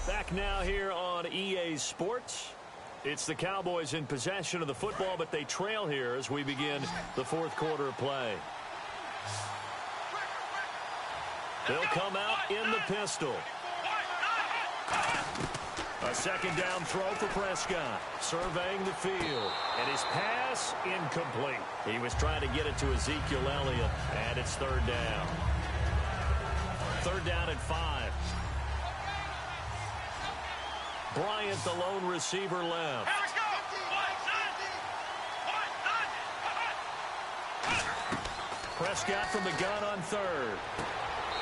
Back now here on EA Sports. It's the Cowboys in possession of the football, but they trail here as we begin the fourth quarter of play. They'll come out in the pistol. A second down throw for Prescott. Surveying the field. And his pass incomplete. He was trying to get it to Ezekiel Elliott, and it's third down. Third down and 5. Bryant, the lone receiver, left. Prescott from the gun on third.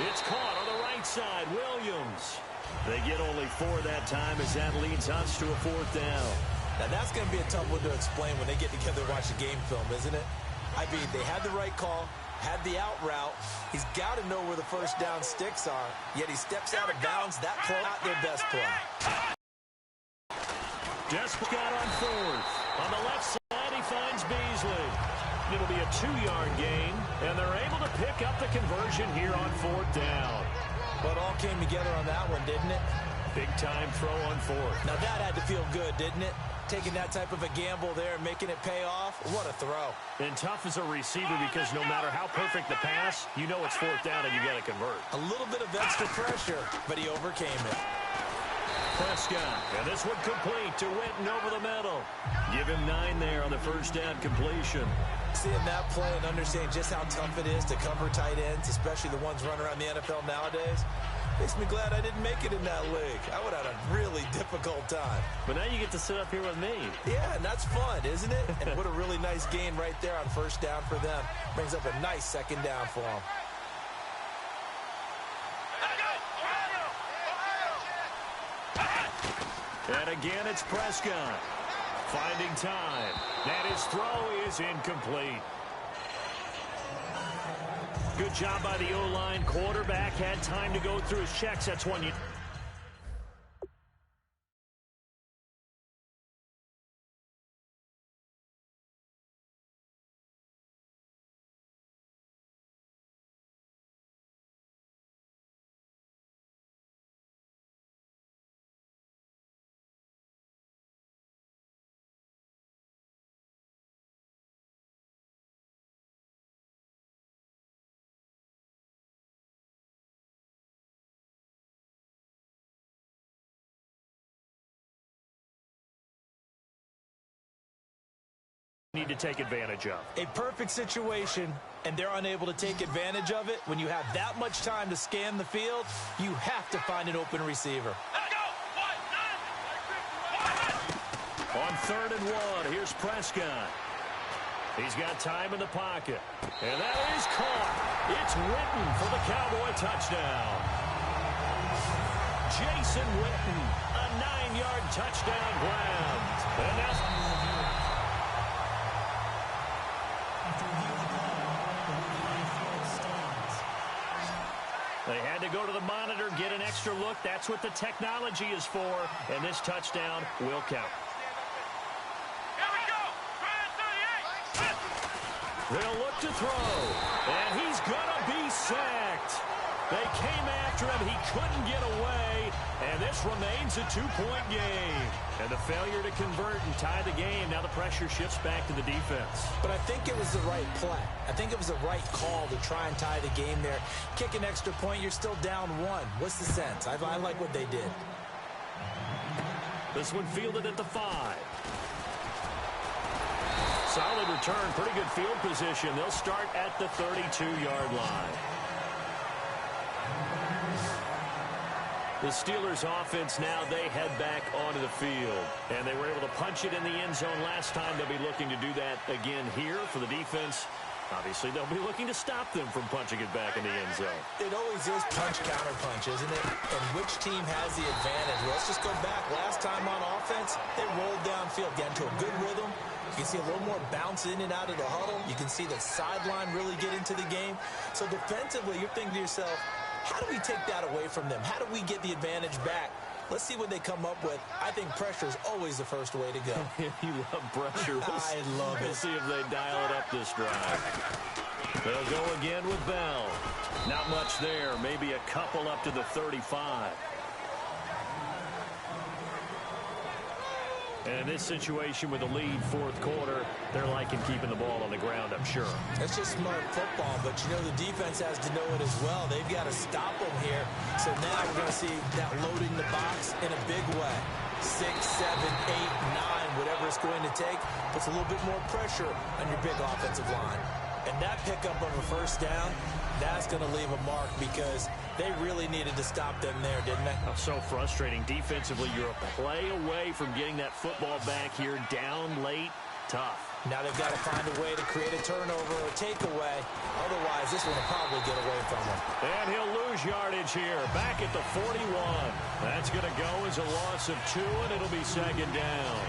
It's caught on the right side. Williams. They get only 4 that time as that leads us to a fourth down. Now that's going to be a tough one to explain when they get together and watch the game film, isn't it? I mean, they had the right call, had the out route. He's got to know where the first down sticks are, yet he steps out of bounds. That play, not their best play. Prescott on fourth. On the left side, he finds Beasley. It'll be a 2-yard gain, and they're able to pick up the conversion here on fourth down. Well, it all came together on that one, didn't it? Big-time throw on fourth. Now, that had to feel good, didn't it? Taking that type of a gamble there and making it pay off. What a throw. And tough as a receiver because no matter how perfect the pass, you know it's fourth down and you got to convert. A little bit of extra pressure, but he overcame it. Prescott, and this one complete to Witten over the middle. Give him 9 there on the first down completion. Seeing that play and understanding just how tough it is to cover tight ends, especially the ones running around the NFL nowadays, makes me glad I didn't make it in that league. I would have had a really difficult time. But now you get to sit up here with me. Yeah, and that's fun, isn't it? And what a really nice gain right there on first down for them. Brings up a nice second down for them. And again, it's Prescott. Finding time. And his throw is incomplete. Good job by the O-line. Quarterback had time to go through his checks. That's one you... need to take advantage of. A perfect situation, and they're unable to take advantage of it. When you have that much time to scan the field, you have to find an open receiver. On 3rd and 1, here's Prescott. He's got time in the pocket. And that is caught. It's Witten for the Cowboy touchdown. Jason Witten, a 9-yard touchdown grab. And now... They had to go to the monitor, get an extra look. That's what the technology is for. And this touchdown will count. Here we go. They'll look to throw. And he's going to be sacked. They came after him. He couldn't get away. And this remains a 2-point game. And the failure to convert and tie the game. Now the pressure shifts back to the defense. But I think it was the right play. I think it was the right call to try and tie the game there. Kick an extra point, you're still down 1. What's the sense? I like what they did. This one fielded at the 5. Solid return, pretty good field position. They'll start at the 32-yard line. The Steelers offense now, they head back onto the field. And they were able to punch it in the end zone last time. They'll be looking to do that again here for the defense. Obviously, they'll be looking to stop them from punching it back in the end zone. It always is punch-counter-punch, isn't it? And which team has the advantage? Well, let's just go back. Last time on offense, they rolled downfield, got into a good rhythm. You can see a little more bounce in and out of the huddle. You can see the sideline really get into the game. So defensively, you're thinking to yourself, how do we take that away from them? How do we get the advantage back? Let's see what they come up with. I think pressure is always the first way to go. You love pressure. I love it. We'll see if they dial it up this drive. They'll go again with Bell. Not much there. Maybe a couple up to the 35. And in this situation with the lead fourth quarter, they're liking keeping the ball on the ground, I'm sure. That's just smart football, but you know the defense has to know it as well. They've got to stop them here. So now we're going to see that loading the box in a big way. 6, 7, 8, 9, whatever it's going to take, puts a little bit more pressure on your big offensive line. And that pickup of a first down, that's going to leave a mark because they really needed to stop them there, didn't they? Oh, so frustrating. Defensively, you're a play away from getting that football back here down late. Tough. Now they've got to find a way to create a turnover or takeaway. Otherwise, this one will probably get away from them. And he'll lose yardage here. Back at the 41. That's going to go as a loss of 2, and it'll be second down.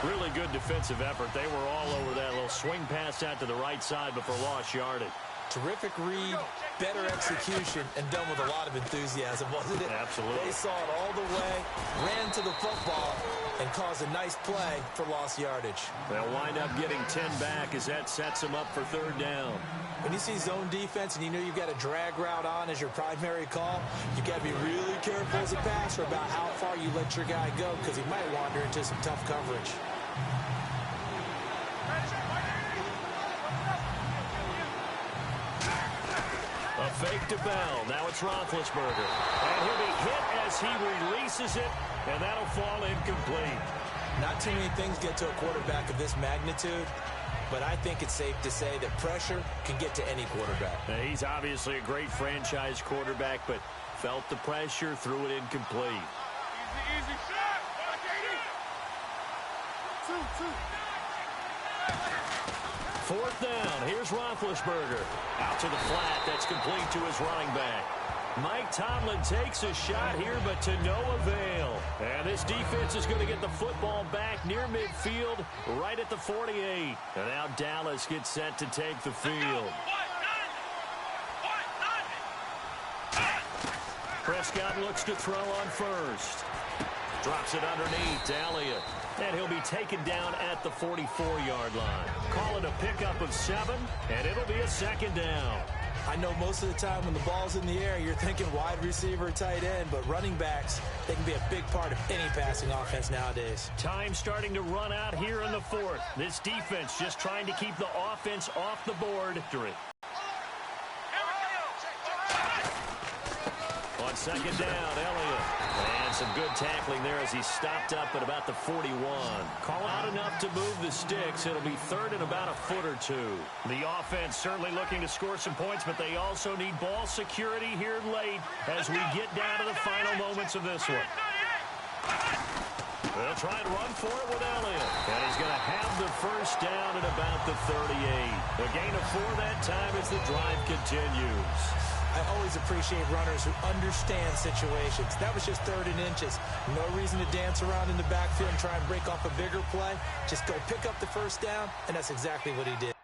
Really good defensive effort. They were all over that little swing pass out to the right side before lost yardage. Terrific read, better execution, and done with a lot of enthusiasm, wasn't it? Absolutely. They saw it all the way, ran to the football, and caused a nice play for lost yardage. They'll wind up getting 10 back as that sets them up for third down. When you see zone defense and you know you've got a drag route on as your primary call, you've got to be really careful as a passer about how far you let your guy go because he might wander into some tough coverage. A fake to Bell. Now it's Roethlisberger. And he'll be hit as he releases it, and that'll fall incomplete. Not too many things get to a quarterback of this magnitude, but I think it's safe to say that pressure can get to any quarterback. Now, he's obviously a great franchise quarterback, but felt the pressure, threw it incomplete. Easy, easy. Two. Fourth down. Here's Roethlisberger. Out to the flat. That's complete to his running back. Mike Tomlin takes a shot here, but to no avail. And this defense is going to get the football back near midfield, right at the 48. And now Dallas gets set to take the field. Prescott looks to throw on first. Drops it underneath to Elliott. And he'll be taken down at the 44-yard line. Call it a pickup of 7, and it'll be a second down. I know most of the time when the ball's in the air, you're thinking wide receiver, tight end, but running backs, they can be a big part of any passing offense nowadays. Time starting to run out here in the fourth. This defense just trying to keep the offense off the board. On second down, Elliott. And some good tackling there as he stopped up at about the 41. Call out enough to move the sticks. It'll be third and about a foot or two. The offense certainly looking to score some points, but they also need ball security here late as we get down to the final moments of this one. They'll try and run for it with Elliott. And he's going to have the first down at about the 38. A gain of 4 that time as the drive continues. I always appreciate runners who understand situations. That was just 3rd and inches. No reason to dance around in the backfield and try and break off a bigger play. Just go pick up the first down, and that's exactly what he did.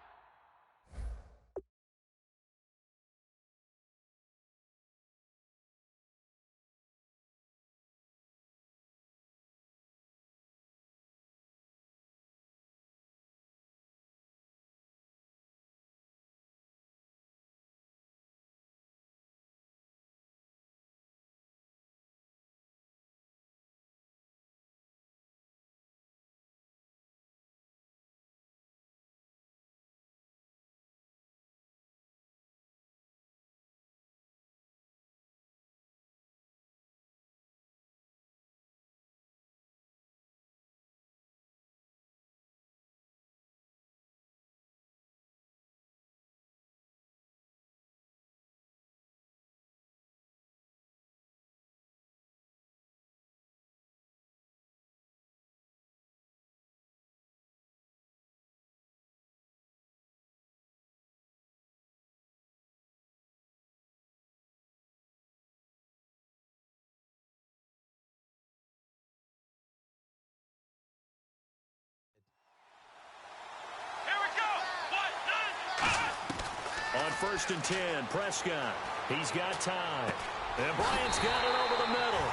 On 1st and 10, Prescott. He's got time. And Bryant's got it over the middle.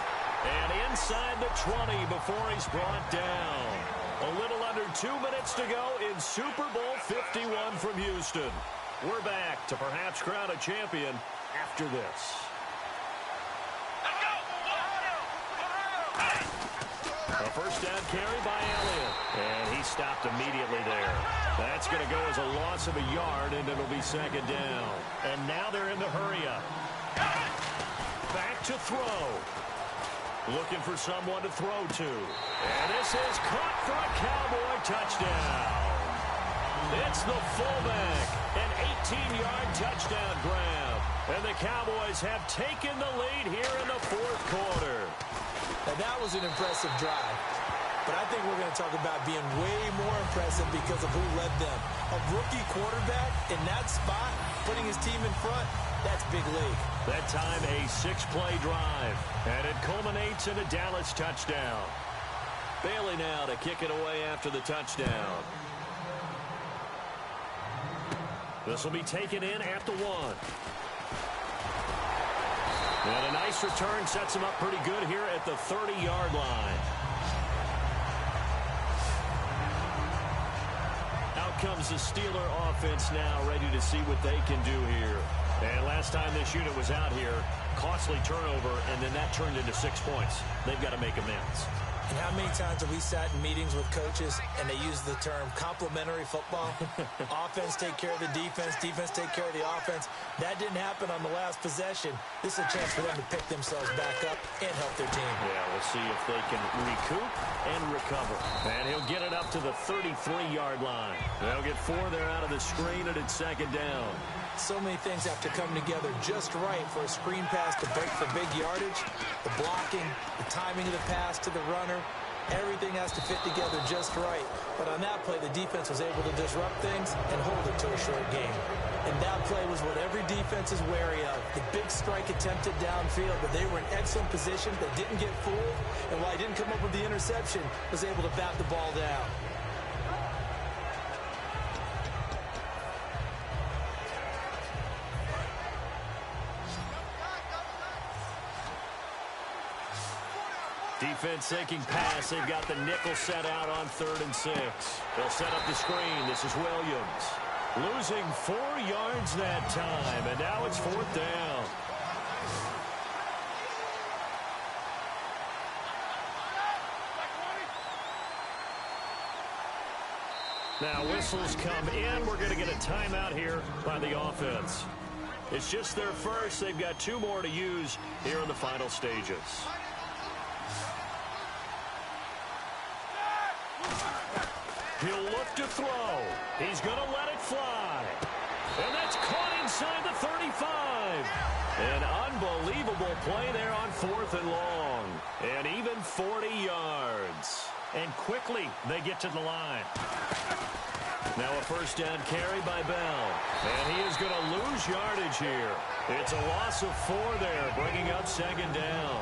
And inside the 20 before he's brought down. A little under 2 minutes to go in Super Bowl 51 from Houston. We're back to perhaps crown a champion after this. A first down carry by Elliott. And he stopped immediately there. That's going to go as a loss of a yard, and it'll be second down. And now they're in the hurry up. Back to throw. Looking for someone to throw to. And this is caught for a Cowboy touchdown. It's the fullback. An 18-yard touchdown grab. And the Cowboys have taken the lead here in the fourth quarter. Now that was an impressive drive. But I think we're going to talk about being way more impressive because of who led them. A rookie quarterback in that spot, putting his team in front, that's big league. That time a 6-play drive. And it culminates in a Dallas touchdown. Bailey now to kick it away after the touchdown. This will be taken in at the 1. And a nice return sets him up pretty good here at the 30-yard line. Out comes the Steeler offense now, ready to see what they can do here. And last time this unit was out here, costly turnover, and then that turned into 6 points. They've got to make amends. And how many times have we sat in meetings with coaches and they use the term complementary football? Offense take care of the defense, defense take care of the offense. That didn't happen on the last possession. This is a chance for them to pick themselves back up and help their team. Yeah, we'll see if they can recoup and recover. And he'll get it up to the 33-yard line. They'll get 4 there out of the screen, and it's second down. So many things have to come together just right for a screen pass to break for big yardage. The blocking, the timing of the pass to the runner, everything has to fit together just right. But on that play, the defense was able to disrupt things and hold it to a short game. And that play was what every defense is wary of. The big strike attempted downfield, but they were in excellent position. They didn't get fooled, and while he didn't come up with the interception, was able to bat the ball down. Defense sinking pass. They've got the nickel set out on 3rd and 6. They'll set up the screen. This is Williams. Losing 4 yards that time, and now it's 4th down. Now whistles come in. We're going to get a timeout here by the offense. It's just their first. They've got 2 more to use here in the final stages. He'll look to throw. He's going to let it fly. And that's caught inside the 35. An unbelievable play there on 4th and long. And even 40 yards. And quickly they get to the line. Now a first down carry by Bell. And he is going to lose yardage here. It's a loss of 4 there, bringing up second down.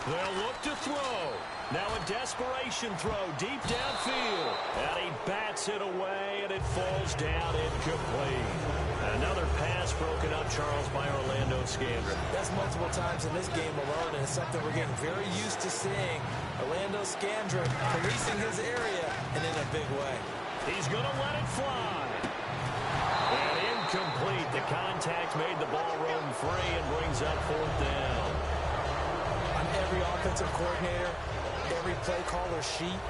They'll look to throw. Now a desperation throw deep downfield. And he bats it away, and it falls down incomplete. Another pass broken up, Charles, by Orlando Scandrick. That's multiple times in this game alone, and it's something we're getting very used to seeing. Orlando Scandrick policing his area, and in a big way. He's going to let it fly. And incomplete. The contact made the ball roam free and brings up 4th down. On every offensive coordinator, every play caller sheet,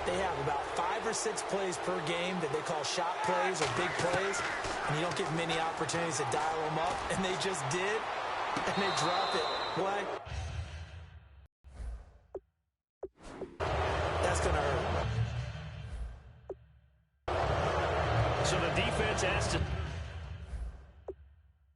they have about 5 or 6 plays per game that they call shot plays or big plays, and you don't get many opportunities to dial them up, and they just did, and they dropped it. Play. That's going to hurt. So the defense has to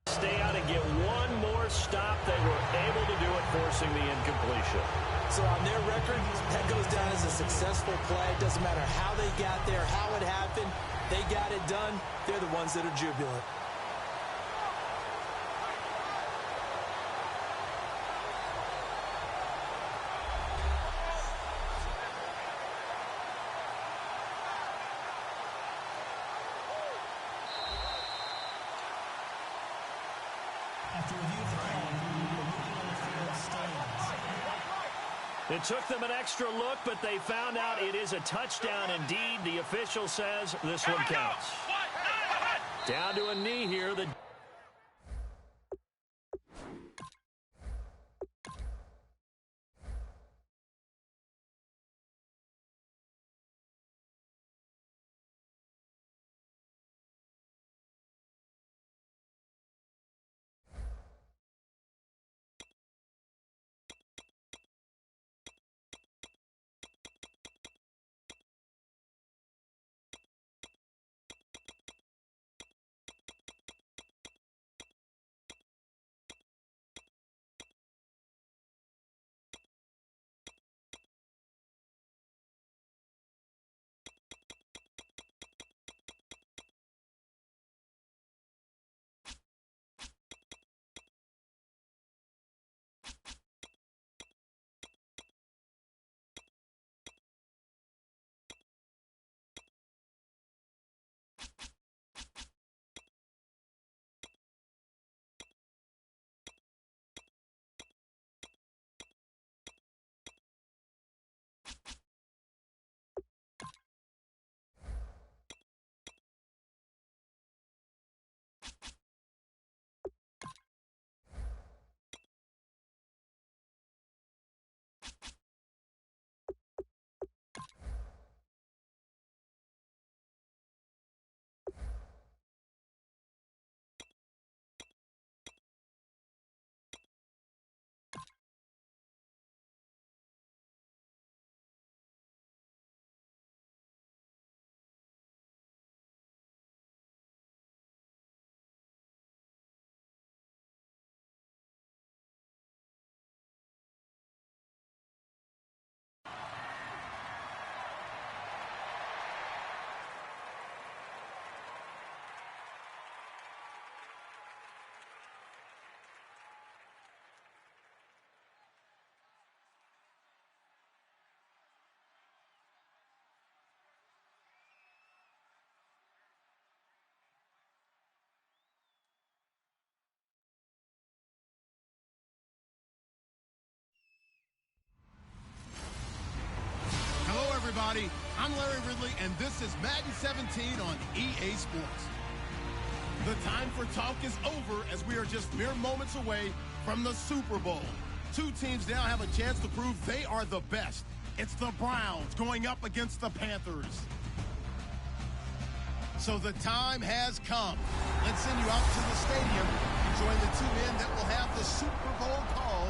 stay out and get one more stop. They were able to do it, forcing the incompletion. So on their record, that goes down as a successful play. It doesn't matter how they got there, how it happened. They got it done. They're the ones that are jubilant. It took them an extra look, but they found out it is a touchdown indeed. The official says this one counts. Down to a knee here. Everybody, I'm Larry Ridley, and this is Madden 17 on EA Sports. The time for talk is over as we are just mere moments away from the Super Bowl. Two teams now have a chance to prove they are the best. It's the Browns going up against the Panthers. So the time has come. Let's send you out to the stadium and join the two men that will have the Super Bowl call.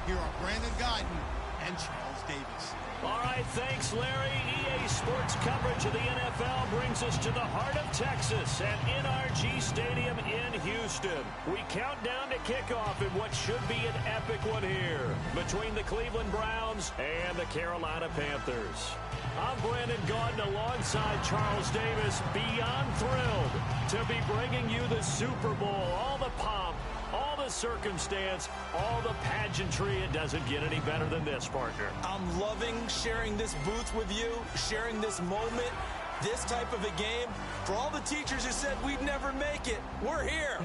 Here are Brandon Guyton and Charles Davis. All right, thanks, Larry. EA Sports coverage of the NFL brings us to the heart of Texas at NRG Stadium in Houston. We count down to kickoff in what should be an epic one here between the Cleveland Browns and the Carolina Panthers. I'm Brandon Guyton alongside Charles Davis, beyond thrilled to be bringing you the Super Bowl, all the pomp, all the circumstance, all the pageantry. It doesn't get any better than this, partner. I'm loving sharing this booth with you, sharing this moment, this type of a game. For all the teachers who said we'd never make it, we're here.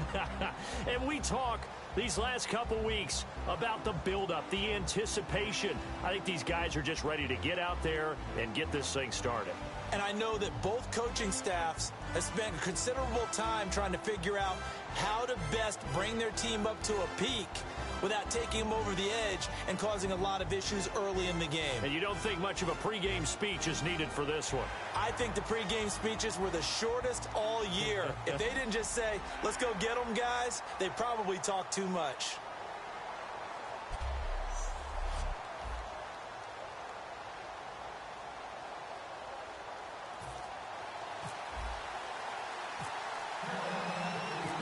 And we talk these last couple weeks about the buildup, the anticipation. I think these guys are just ready to get out there and get this thing started. And I know that both coaching staffs have spent considerable time trying to figure out how to best bring their team up to a peak without taking them over the edge and causing a lot of issues early in the game. And you don't think much of a pregame speech is needed for this one? I think the pregame speeches were the shortest all year. If they didn't just say, let's go get them, guys, they probably talked too much.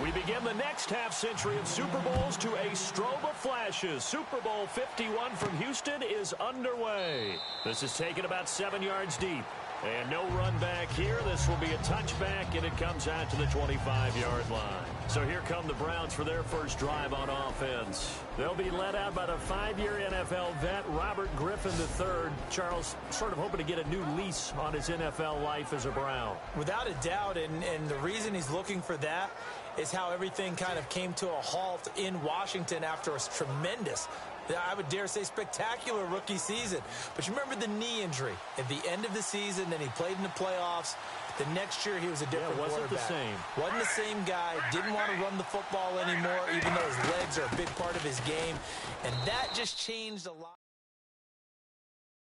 We begin the next half-century of Super Bowls to a strobe of flashes. Super Bowl 51 from Houston is underway. This is taken about 7 yards deep. And no run back here. This will be a touchback, and it comes out to the 25-yard line. So here come the Browns for their first drive on offense. They'll be led out by the 5-year NFL vet, Robert Griffin III. Charles, sort of hoping to get a new lease on his NFL life as a Brown. Without a doubt, and the reason he's looking for that is how everything kind of came to a halt in Washington after a tremendous, I would dare say, spectacular rookie season. But you remember the knee injury at the end of the season, then he played in the playoffs. The next year, he was a different quarterback. Wasn't the same. Wasn't the same guy. Didn't want to run the football anymore, even though his legs are a big part of his game. And that just changed a lot.